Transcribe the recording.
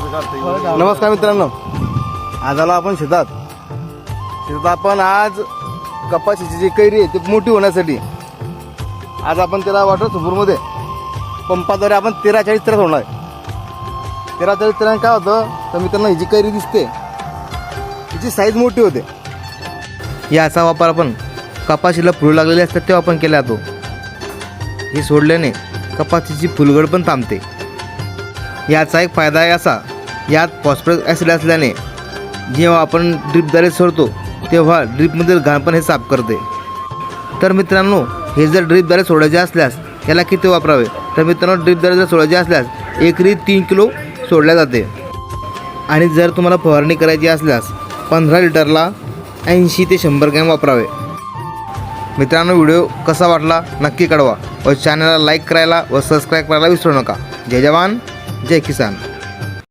नमस्कार मित्रांनो, आज आलो आपण शेतात आपण आज कपाशीची जी कैरी आहे ती मोठी होण्यासाठी आज आपण त्याला वॉटर सुपूरमध्ये पंपाद्वारे आपण 43 तर सोडणार आहे. 43 तर काय होतं तर मित्रांनो, ही जी कैरी दिसते हिची साईज मोठी होते. याचा वापर आपण कपाशीला फुलं लागलेले असतात तेव्हा आपण केला जातो. हे सोडल्याने कपाशीची फुलगड पण थांबते. याचा एक फायदा आहे असा, यात फॉस्फरस ॲसिड असल्याने जेव्हा आपण ड्रीपद्वारे सोडतो तेव्हा ड्रीपमधील घाण पण हे साफ करते. तर मित्रांनो, हे जर ड्रीपद्वारे सोडायचे असल्यास याला किती वापरावे तर मित्रांनो, ड्रीपद्वारे जर सोडायचे असल्यास एकरी 3 किलो सोडल्या जाते. आणि जर तुम्हाला फवारणी करायची असल्यास 15 लिटरला 80 ते 100 ग्रॅम वापरावे. मित्रांनो, व्हिडिओ कसा वाटला नक्की कळवा व चॅनलला लाईक करायला व सबस्क्राईब करायला विसरू नका. जय जवान जय किसान.